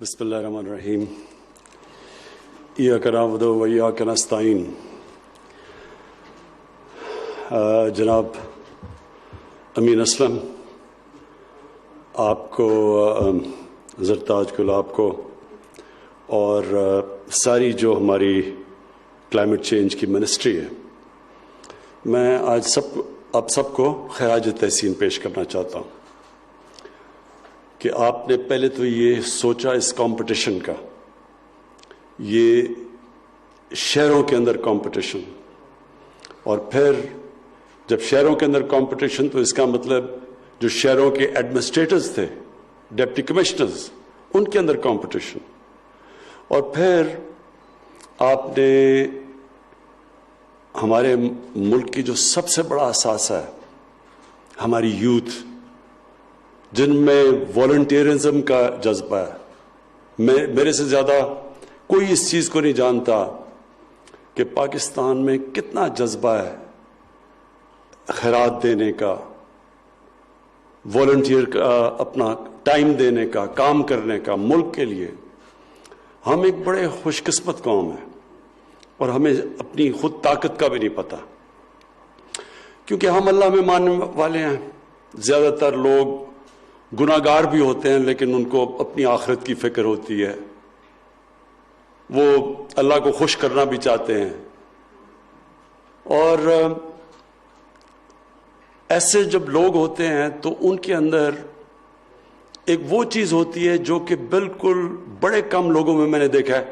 بسم اللہ الرحمن الرحیم ایاک نعبد و ایاک نستعین. جناب امین اسلم، آپ کو، زرتاج گل آپ کو، اور ساری جو ہماری کلائمیٹ چینج کی منسٹری ہے، میں آج آپ سب کو خراج تحسین پیش کرنا چاہتا ہوں کہ آپ نے پہلے تو یہ سوچا اس کمپٹیشن کا، یہ شہروں کے اندر کمپٹیشن، اور پھر جب شہروں کے اندر کمپٹیشن تو اس کا مطلب جو شہروں کے ایڈمنسٹریٹرز تھے، ڈپٹی کمشنرز، ان کے اندر کمپٹیشن، اور پھر آپ نے ہمارے ملک کی جو سب سے بڑا اثاثہ ہے، ہماری یوتھ، جن میں والنٹیرزم کا جذبہ ہے. میرے سے زیادہ کوئی اس چیز کو نہیں جانتا کہ پاکستان میں کتنا جذبہ ہے خیرات دینے کا، والنٹیئر کا، اپنا ٹائم دینے کا، کام کرنے کا ملک کے لیے. ہم ایک بڑے خوش قسمت قوم ہیں اور ہمیں اپنی خود طاقت کا بھی نہیں پتہ، کیونکہ ہم اللہ میں ماننے والے ہیں. زیادہ تر لوگ گناہگار بھی ہوتے ہیں لیکن ان کو اپنی آخرت کی فکر ہوتی ہے، وہ اللہ کو خوش کرنا بھی چاہتے ہیں. اور ایسے جب لوگ ہوتے ہیں تو ان کے اندر ایک وہ چیز ہوتی ہے جو کہ بالکل بڑے کم لوگوں میں نے دیکھا ہے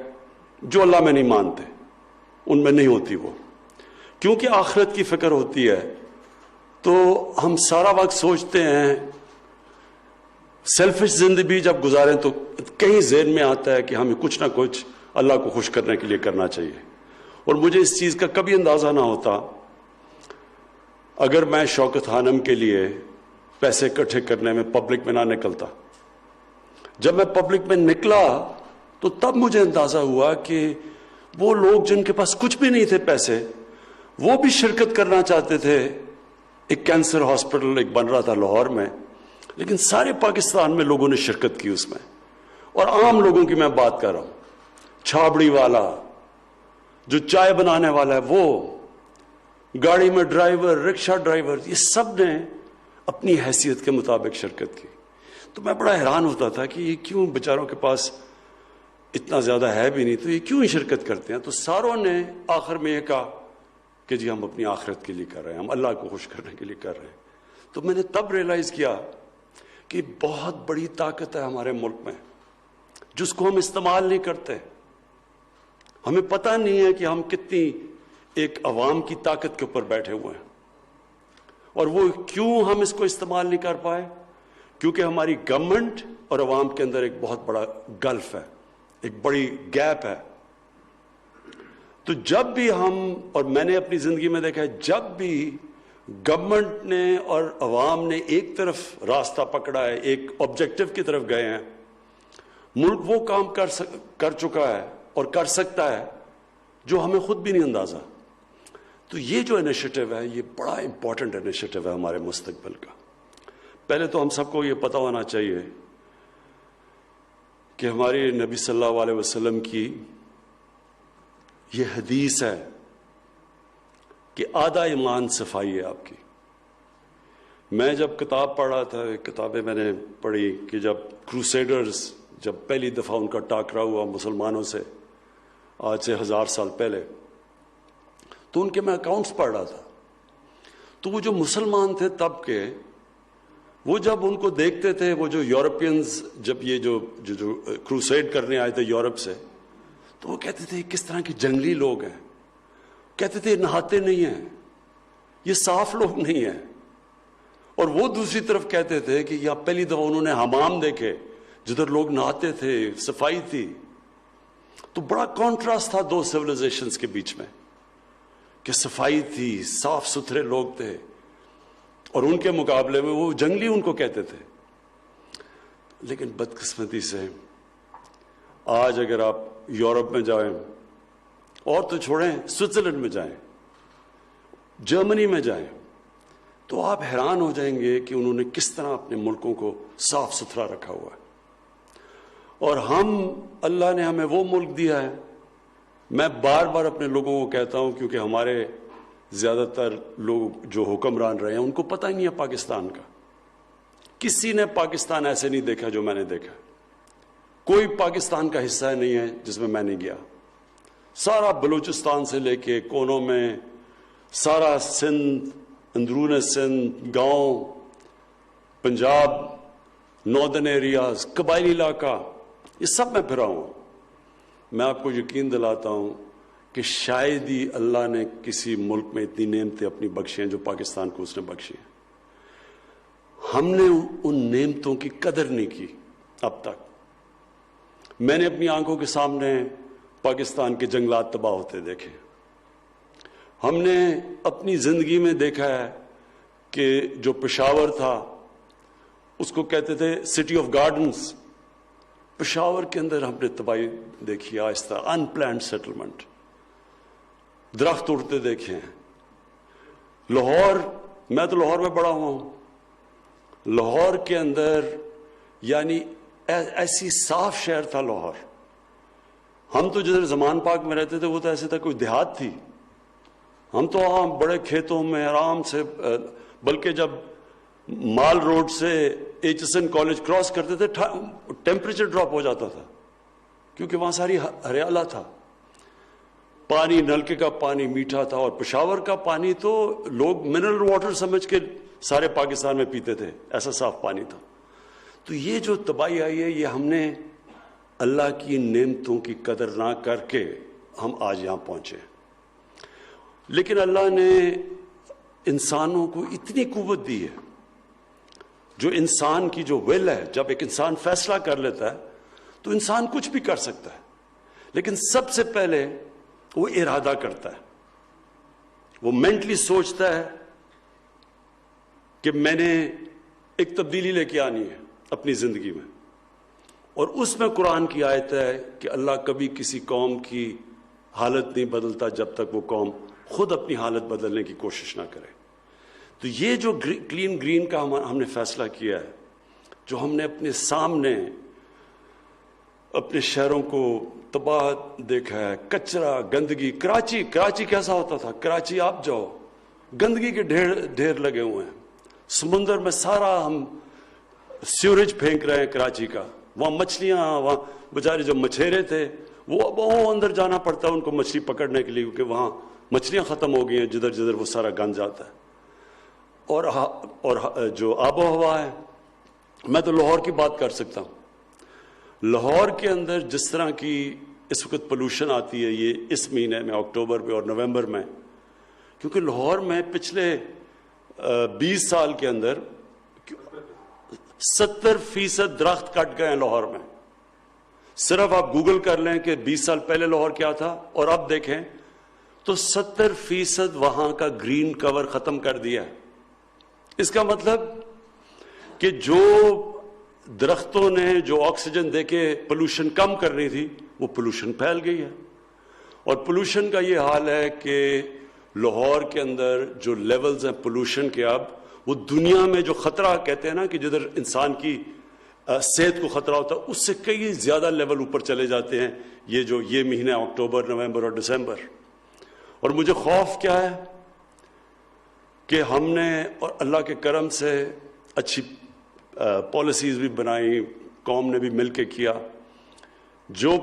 جو اللہ میں نہیں مانتے، ان میں نہیں ہوتی وہ. کیونکہ آخرت کی فکر ہوتی ہے تو ہم سارا وقت سوچتے ہیں، سیلفش زندگی جب گزاریں تو کہیں ذہن میں آتا ہے کہ ہمیں کچھ نہ کچھ اللہ کو خوش کرنے کے لیے کرنا چاہیے. اور مجھے اس چیز کا کبھی اندازہ نہ ہوتا اگر میں شوکت خانم کے لیے پیسے اکٹھے کرنے میں پبلک میں نہ نکلتا. جب میں پبلک میں نکلا تو تب مجھے اندازہ ہوا کہ وہ لوگ جن کے پاس کچھ بھی نہیں تھے پیسے، وہ بھی شرکت کرنا چاہتے تھے. ایک کینسر ہاسپٹل ایک بن رہا تھا لاہور میں، لیکن سارے پاکستان میں لوگوں نے شرکت کی اس میں. اور عام لوگوں کی میں بات کر رہا ہوں، چھابڑی والا، جو چائے بنانے والا ہے، وہ گاڑی میں ڈرائیور، رکشہ ڈرائیور، یہ سب نے اپنی حیثیت کے مطابق شرکت کی. تو میں بڑا حیران ہوتا تھا کہ یہ کیوں بیچاروں کے پاس اتنا زیادہ ہے بھی نہیں تو یہ کیوں ہی شرکت کرتے ہیں. تو ساروں نے آخر میں یہ کہا کہ جی ہم اپنی آخرت کے لیے کر رہے ہیں، ہم اللہ کو خوش کرنے کے لیے کر رہے ہیں. تو میں نے تب ریئلائز کیا کہ بہت بڑی طاقت ہے ہمارے ملک میں جس کو ہم استعمال نہیں کرتے. ہمیں پتہ نہیں ہے کہ ہم کتنی ایک عوام کی طاقت کے اوپر بیٹھے ہوئے ہیں. اور وہ کیوں ہم اس کو استعمال نہیں کر پائے؟ کیونکہ ہماری گورنمنٹ اور عوام کے اندر ایک بہت بڑا گلف ہے، ایک بڑی گیپ ہے. تو جب بھی ہم، اور میں نے اپنی زندگی میں دیکھا ہے، جب بھی گورنمنٹ نے اور عوام نے ایک طرف راستہ پکڑا ہے، ایک آبجیکٹو کی طرف گئے ہیں، ملک وہ کام کر چکا ہے اور کر سکتا ہے جو ہمیں خود بھی نہیں اندازہ. تو یہ جو انیشیٹو ہے یہ بڑا امپورٹنٹ انیشیٹو ہے ہمارے مستقبل کا. پہلے تو ہم سب کو یہ پتہ ہونا چاہیے کہ ہمارے نبی صلی اللہ علیہ وسلم کی یہ حدیث ہے کہ آدھا ایمان صفائی ہے آپ کی. میں جب کتاب پڑھ رہا تھا، کتابیں میں نے پڑھی کہ جب کروسیڈرز، جب پہلی دفعہ ان کا ٹاکرا ہوا مسلمانوں سے آج سے 1000 سال پہلے، تو ان کے میں اکاؤنٹس پڑھ رہا تھا. تو وہ جو مسلمان تھے تب کے، وہ جب ان کو دیکھتے تھے، وہ جو یورپینز جب یہ جو کروسیڈ کرنے آئے تھے یورپ سے، تو وہ کہتے تھے کس طرح کے جنگلی لوگ ہیں. کہتے تھے نہاتے نہیں ہیں، یہ صاف لوگ نہیں ہیں. اور وہ دوسری طرف کہتے تھے کہ یا پہلی دفعہ انہوں نے حمام دیکھے جدھر لوگ نہاتے تھے، صفائی تھی. تو بڑا کانٹراسٹ تھا دو سیولائزیشنز کے بیچ میں کہ صفائی تھی، صاف ستھرے لوگ تھے، اور ان کے مقابلے میں وہ جنگلی ان کو کہتے تھے. لیکن بدقسمتی سے آج اگر آپ یورپ میں جائیں، اور تو چھوڑیں سوئٹزرلینڈ میں جائیں، جرمنی میں جائیں، تو آپ حیران ہو جائیں گے کہ انہوں نے کس طرح اپنے ملکوں کو صاف ستھرا رکھا ہوا ہے. اور اللہ نے ہمیں وہ ملک دیا ہے. میں بار بار اپنے لوگوں کو کہتا ہوں، کیونکہ ہمارے زیادہ تر لوگ جو حکمران رہے ہیں ان کو پتہ ہی نہیں ہے پاکستان کا. کسی نے پاکستان ایسے نہیں دیکھا جو میں نے دیکھا. کوئی پاکستان کا حصہ نہیں ہے جس میں نہیں گیا. سارا بلوچستان سے لے کے کونوں میں، سارا سندھ، اندرون سندھ، گاؤں، پنجاب، ناردرن ایریاز، قبائلی علاقہ، یہ سب میں پھرا ہوں. میں آپ کو یقین دلاتا ہوں کہ شاید ہی اللہ نے کسی ملک میں اتنی نعمتیں اپنی بخشی ہیں جو پاکستان کو اس نے بخشی ہیں. ہم نے ان نعمتوں کی قدر نہیں کی اب تک. میں نے اپنی آنکھوں کے سامنے پاکستان کے جنگلات تباہ ہوتے دیکھے. ہم نے اپنی زندگی میں دیکھا ہے کہ جو پشاور تھا اس کو کہتے تھے سٹی آف گارڈنز. پشاور کے اندر ہم نے تباہی دیکھی آہستہ، ان پلانڈ سیٹلمنٹ، درخت اڑتے دیکھے ہیں. لاہور، میں تو لاہور میں بڑا ہوا ہوں. لاہور کے اندر یعنی ایسی صاف شہر تھا لاہور. ہم تو جدھر زمان پاک میں رہتے تھے وہ تو ایسے تھا کوئی دیہات تھی. ہم تو وہاں بڑے کھیتوں میں آرام سے، بلکہ جب مال روڈ سے H S N college cross کرتے تھے ٹیمپریچر ڈراپ ہو جاتا تھا کیونکہ وہاں ساری ہریالا تھا. پانی نلکے کا پانی میٹھا تھا، اور پشاور کا پانی تو لوگ منرل واٹر سمجھ کے سارے پاکستان میں پیتے تھے، ایسا صاف پانی تھا. تو یہ جو تباہی آئی ہے یہ ہم نے اللہ کی نعمتوں کی قدر نہ کر کے ہم آج یہاں پہنچے. لیکن اللہ نے انسانوں کو اتنی قوت دی ہے، جو انسان کی جو ول ہے، جب ایک انسان فیصلہ کر لیتا ہے تو انسان کچھ بھی کر سکتا ہے. لیکن سب سے پہلے وہ ارادہ کرتا ہے، وہ مینٹلی سوچتا ہے کہ میں نے ایک تبدیلی لے کے آنی ہے اپنی زندگی میں. اور اس میں قرآن کی آیت ہے کہ اللہ کبھی کسی قوم کی حالت نہیں بدلتا جب تک وہ قوم خود اپنی حالت بدلنے کی کوشش نہ کرے. تو یہ جو کلین گرین کا ہم نے فیصلہ کیا ہے، جو ہم نے اپنے سامنے اپنے شہروں کو تباہ دیکھا ہے، کچرا، گندگی. کراچی کیسا ہوتا تھا؟ کراچی آپ جاؤ، گندگی کے ڈھیر لگے ہوئے ہیں. سمندر میں سارا ہم سیوریج پھینک رہے ہیں کراچی کا. وہاں مچھلیاں، وہاں بیچارے جو مچھیرے تھے وہ اندر جانا پڑتا ہے ان کو مچھلی پکڑنے کے لیے، کیونکہ وہاں مچھلیاں ختم ہو گئی ہیں جدھر جدھر وہ سارا گند جاتا ہے. اور جو آب و ہوا ہے، میں تو لاہور کی بات کر سکتا ہوں. لاہور کے اندر جس طرح کی اس وقت پولوشن آتی ہے، یہ اس مہینے میں اکتوبر میں اور نومبر میں، کیونکہ لاہور میں پچھلے 20 سال کے اندر 70% درخت کٹ گئے ہیں لاہور میں. صرف آپ گوگل کر لیں کہ 20 سال پہلے لاہور کیا تھا اور اب دیکھیں تو 70% وہاں کا گرین کور ختم کر دیا ہے. اس کا مطلب کہ جو درختوں نے جو آکسیجن دے کے پولوشن کم کرنی تھی وہ پولوشن پھیل گئی ہے. اور پولوشن کا یہ حال ہے کہ لاہور کے اندر جو لیولز ہیں پولوشن کے، اب وہ دنیا میں جو خطرہ کہتے ہیں نا کہ جدھر انسان کی صحت کو خطرہ ہوتا ہے، اس سے کئی زیادہ لیول اوپر چلے جاتے ہیں یہ مہینہ اکتوبر، نومبر اور دسمبر. اور مجھے خوف کیا ہے کہ ہم نے اور اللہ کے کرم سے اچھی پالیسیز بھی بنائی، قوم نے بھی مل کے کیا. جو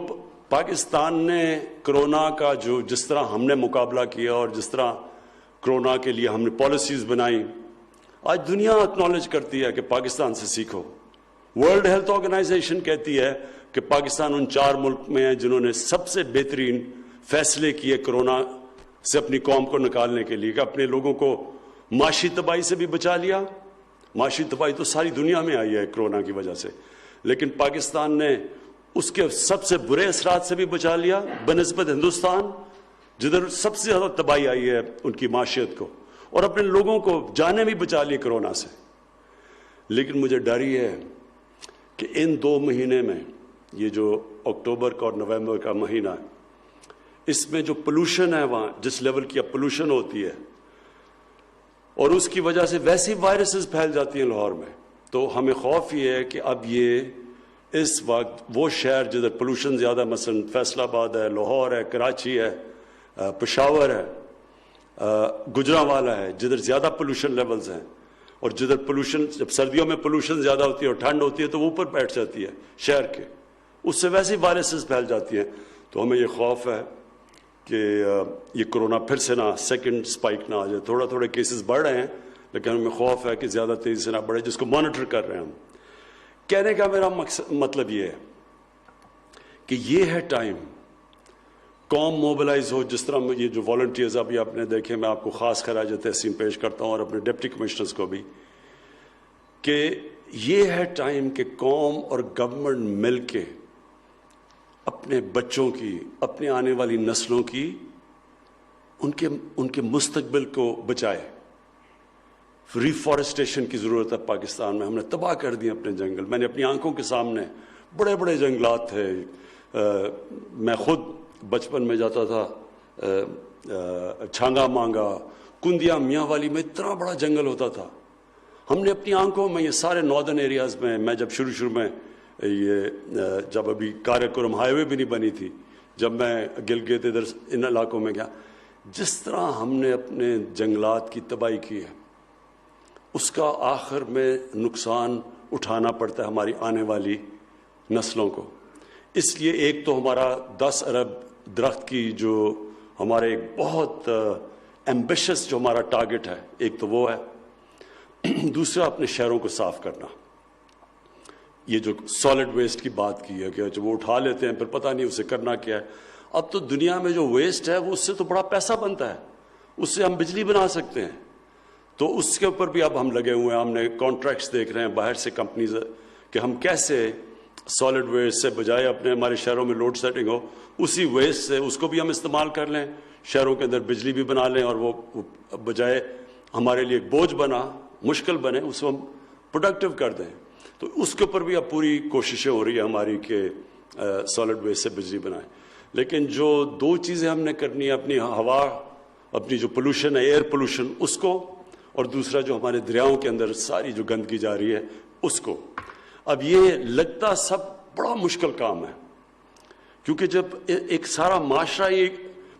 پاکستان نے کرونا کا جس طرح ہم نے مقابلہ کیا اور جس طرح کرونا کے لیے ہم نے پالیسیز بنائی، آج دنیا اکنالج کرتی ہے کہ پاکستان سے سیکھو. ورلڈ ہیلتھ آرگنائزیشن کہتی ہے کہ پاکستان ان 4 ملک میں ہے جنہوں نے سب سے بہترین فیصلے کیے کرونا سے اپنی قوم کو نکالنے کے لیے، کہ اپنے لوگوں کو معاشی تباہی سے بھی بچا لیا. معاشی تباہی تو ساری دنیا میں آئی ہے کرونا کی وجہ سے، لیکن پاکستان نے اس کے سب سے برے اثرات سے بھی بچا لیا بنسبت ہندوستان، جدھر سب سے زیادہ تباہی آئی ہے ان کی معاشیت کو، اور اپنے لوگوں کو جانیں بھی بچا لی کرونا سے. لیکن مجھے ڈر یہ ہے کہ ان 2 مہینے میں، یہ جو اکتوبر کا اور نومبر کا مہینہ ہے، اس میں جو پولوشن ہے، وہاں جس لیول کی اب پولوشن ہوتی ہے اور اس کی وجہ سے ویسی وائرسز پھیل جاتی ہیں لاہور میں، تو ہمیں خوف یہ ہے کہ اب یہ اس وقت وہ شہر جدھر پولوشن زیادہ، مثلا فیصل آباد ہے، لاہور ہے، کراچی ہے، پشاور ہے، گجرانوالہ ہے، جدھر زیادہ پولوشن لیولز ہیں، اور جدھر پولوشن جب سردیوں میں پولوشن زیادہ ہوتی ہے اور ٹھنڈ ہوتی ہے تو وہ اوپر بیٹھ جاتی ہے شہر کے، اس سے ویسے وائرسز پھیل جاتی ہیں. تو ہمیں یہ خوف ہے کہ یہ کرونا پھر سے نہ سیکنڈ سپائک نہ آ جائے. تھوڑے کیسز بڑھ رہے ہیں لیکن ہمیں خوف ہے کہ زیادہ تیزی سے نہ بڑھے، جس کو مانیٹر کر رہے ہیں ہم. کہنے کا میرا مطلب یہ ہے کہ یہ ہے ٹائم قوم موبلائز ہو. جس طرح یہ جو والنٹیئرز ابھی آپ نے دیکھے، میں آپ کو خاص خراج تحسین پیش کرتا ہوں اور اپنے ڈپٹی کمشنرز کو بھی، کہ یہ ہے ٹائم کہ قوم اور گورنمنٹ مل کے اپنے بچوں کی، اپنے آنے والی نسلوں کی، ان کے مستقبل کو بچائے. ریفارسٹیشن کی ضرورت ہے پاکستان میں. ہم نے تباہ کر دیے اپنے جنگل. میں نے اپنی آنکھوں کے سامنے بڑے بڑے جنگلات تھے. میں خود بچپن میں جاتا تھا چھانگا مانگا، کندیا میاں والی میں اتنا بڑا جنگل ہوتا تھا. ہم نے اپنی آنکھوں میں یہ سارے ناردرن ایریاز میں جب شروع میں جب ابھی کارکرم ہائی وے بھی نہیں بنی تھی، جب میں گلگت ادھر ان علاقوں میں گیا، جس طرح ہم نے اپنے جنگلات کی تباہی کی ہے، اس کا آخر میں نقصان اٹھانا پڑتا ہے ہماری آنے والی نسلوں کو. اس لیے ایک تو ہمارا 10 ارب درخت کی جو ہمارے ایک بہت ایمبیشس جو ہمارا ٹارگٹ ہے، ایک تو وہ ہے. دوسرا اپنے شہروں کو صاف کرنا. یہ جو سالڈ ویسٹ کی بات کی ہے کہ جو وہ اٹھا لیتے ہیں پھر پتہ نہیں اسے کرنا کیا ہے. اب تو دنیا میں جو ویسٹ ہے وہ اس سے تو بڑا پیسہ بنتا ہے، اس سے ہم بجلی بنا سکتے ہیں. تو اس کے اوپر بھی اب ہم لگے ہوئے ہیں. ہم نے کانٹریکٹس دیکھ رہے ہیں باہر سے کمپنیز کہ ہم کیسے سالڈ ویسٹ سے بجائے اپنے ہمارے شہروں میں لوڈ سیٹنگ ہو، اسی ویسٹ سے اس کو بھی ہم استعمال کر لیں، شہروں کے اندر بجلی بھی بنا لیں، اور وہ بجائے ہمارے لیے ایک بوجھ بنا، مشکل بنے، اس کو ہم پروڈکٹیو کر دیں. تو اس کے اوپر بھی اب پوری کوششیں ہو رہی ہیں ہماری کہ سالڈ ویسٹ سے بجلی بنائیں. لیکن جو 2 چیزیں ہم نے کرنی ہے، اپنی ہوا، اپنی جو پولوشن ہے ایئر پولوشن، اس کو، اور دوسرا جو ہمارے دریاؤں کے اندر ساری جو گندگی جا رہی ہے اس کو. اب یہ لگتا سب بڑا مشکل کام ہے، کیونکہ جب ایک سارا معاشرہ یہ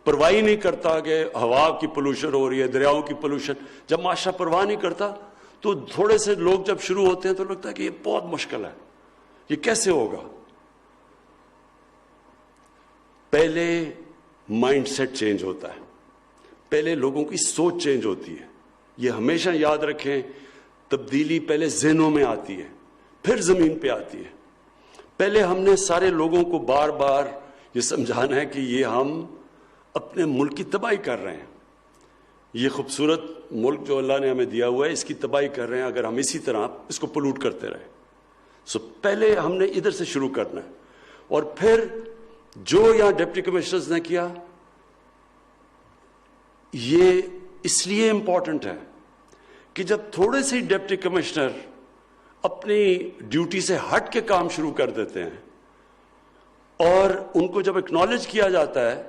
پرواہ نہیں کرتا کہ ہوا کی پولوشن ہو رہی ہے، دریاؤں کی پولوشن، جب معاشرہ پرواہ نہیں کرتا تو تھوڑے سے لوگ جب شروع ہوتے ہیں تو لگتا ہے کہ یہ بہت مشکل ہے، یہ کیسے ہوگا. پہلے مائنڈ سیٹ چینج ہوتا ہے، پہلے لوگوں کی سوچ چینج ہوتی ہے. یہ ہمیشہ یاد رکھیں، تبدیلی پہلے ذہنوں میں آتی ہے، پھر زمین پہ آتی ہے. پہلے ہم نے سارے لوگوں کو بار بار یہ سمجھانا ہے کہ یہ ہم اپنے ملک کی تباہی کر رہے ہیں. یہ خوبصورت ملک جو اللہ نے ہمیں دیا ہوا ہے، اس کی تباہی کر رہے ہیں اگر ہم اسی طرح اس کو پولوٹ کرتے رہے. پہلے ہم نے ادھر سے شروع کرنا ہے. اور پھر جو یہاں ڈپٹی کمشنرز نے کیا، یہ اس لیے امپورٹنٹ ہے کہ جب تھوڑے سے ڈپٹی کمشنر اپنی ڈیوٹی سے ہٹ کے کام شروع کر دیتے ہیں اور ان کو جب اکنالج کیا جاتا ہے،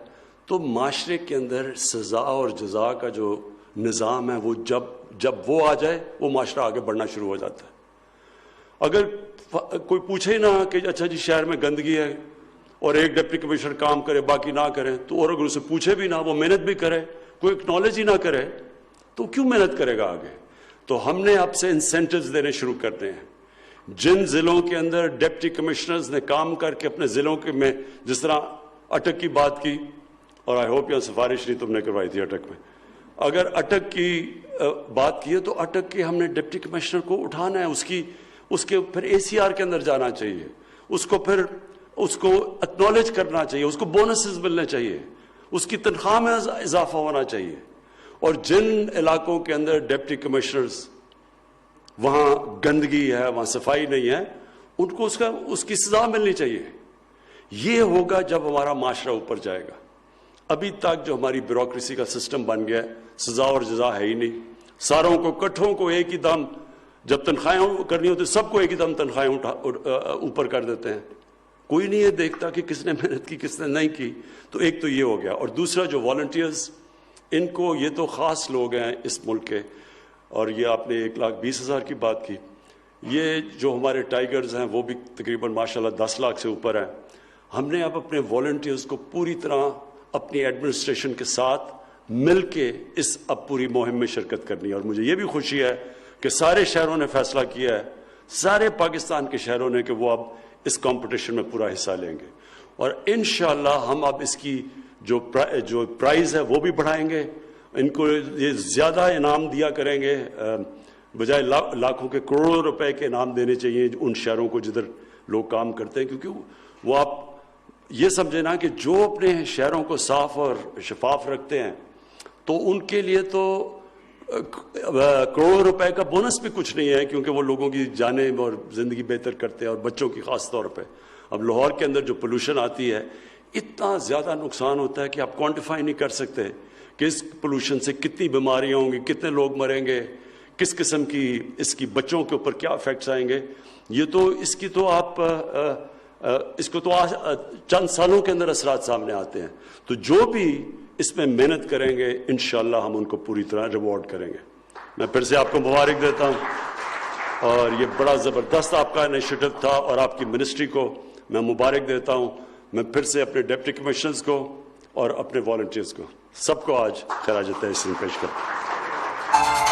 تو معاشرے کے اندر سزا اور جزا کا جو نظام ہے وہ جب وہ آ جائے، وہ معاشرہ آگے بڑھنا شروع ہو جاتا ہے. اگر کوئی پوچھے نہ کہ اچھا جی شہر میں گندگی ہے اور ایک ڈپٹی کمشنر کام کرے باقی نہ کریں، تو اور اگر اسے پوچھے بھی نہ، وہ محنت بھی کرے، کوئی اکنالج ہی نہ کرے، تو کیوں محنت کرے گا آگے. تو ہم نے اب سے انسینٹیوز دینے شروع کرنے ہیں. جن ضلعوں کے اندر ڈپٹی کمشنرز نے کام کر کے اپنے ضلعوں کے میں، جس طرح اٹک کی بات کی، اور آئی ہوپ یہاں سفارش نہیں تم نے کروائی تھی اٹک میں، اگر اٹک کی بات کی ہے تو اٹک کے ہم نے ڈپٹی کمشنر کو اٹھانا ہے، اس کے پھر ACR کے اندر جانا چاہیے، اس کو اکنالج کرنا چاہیے، اس کو بونسز ملنے چاہیے، اس کی تنخواہ میں اضافہ ہونا چاہیے. اور جن علاقوں کے اندر ڈپٹی کمشنرز وہاں گندگی ہے، وہاں صفائی نہیں ہے، ان کو اس کی سزا ملنی چاہیے. یہ ہوگا جب ہمارا معاشرہ اوپر جائے گا. ابھی تک جو ہماری بیوروکریسی کا سسٹم بن گیا، سزا اور جزا ہے ہی نہیں. ساروں کو کٹھوں کو ایک ہی دم، جب تنخواہیں کرنی ہوتی سب کو ایک ہی دم تنخواہیں اوپر کر دیتے ہیں. کوئی نہیں یہ دیکھتا کہ کس نے محنت کی کس نے نہیں کی. تو ایک تو یہ ہو گیا. اور دوسرا جو والنٹیئرز، ان کو، یہ تو خاص لوگ ہیں اس ملک کے، اور یہ آپ نے 1,20,000 کی بات کی، یہ جو ہمارے ٹائیگرز ہیں وہ بھی تقریباً ماشاءاللہ 10 لاکھ سے اوپر ہیں. ہم نے اب اپنے والنٹیئرز کو پوری طرح اپنی ایڈمنسٹریشن کے ساتھ مل کے اس اب پوری مہم میں شرکت کرنی ہے. اور مجھے یہ بھی خوشی ہے کہ سارے شہروں نے فیصلہ کیا ہے, سارے پاکستان کے شہروں نے, کہ وہ اب اس کمپٹیشن میں پورا حصہ لیں گے. اور انشاءاللہ ہم اب اس کی جو پرائز ہے وہ بھی بڑھائیں گے. ان کو یہ زیادہ انعام دیا کریں گے, بجائے لاکھوں کے کروڑوں روپے کے انعام دینے چاہیے ان شہروں کو جدھر لوگ کام کرتے ہیں. کیونکہ وہ آپ یہ سمجھے نا کہ جو اپنے شہروں کو صاف اور شفاف رکھتے ہیں تو ان کے لیے تو کروڑوں روپے کا بونس بھی کچھ نہیں ہے, کیونکہ وہ لوگوں کی جانیں اور زندگی بہتر کرتے ہیں, اور بچوں کی خاص طور پہ. اب لاہور کے اندر جو پولوشن آتی ہے, اتنا زیادہ نقصان ہوتا ہے کہ آپ کوانٹیفائی نہیں کر سکتے کہ اس پولوشن سے کتنی بیماریاں ہوں گی, کتنے لوگ مریں گے, کس قسم کی اس کی بچوں کے اوپر کیا افیکٹس آئیں گے. یہ تو اس کی تو آپ اس کو تو چند سالوں کے اندر اثرات سامنے آتے ہیں. تو جو بھی اس میں محنت کریں گے انشاءاللہ ہم ان کو پوری طرح ریوارڈ کریں گے. میں پھر سے آپ کو مبارک دیتا ہوں, اور یہ بڑا زبردست آپ کا انیشیٹو تھا, اور آپ کی منسٹری کو میں مبارک دیتا ہوں. میں پھر سے اپنے ڈپٹی کمشنرز کو اور اپنے والنٹیئرز کو سب کو آج خراج تحسین پیش کرتا ہوں.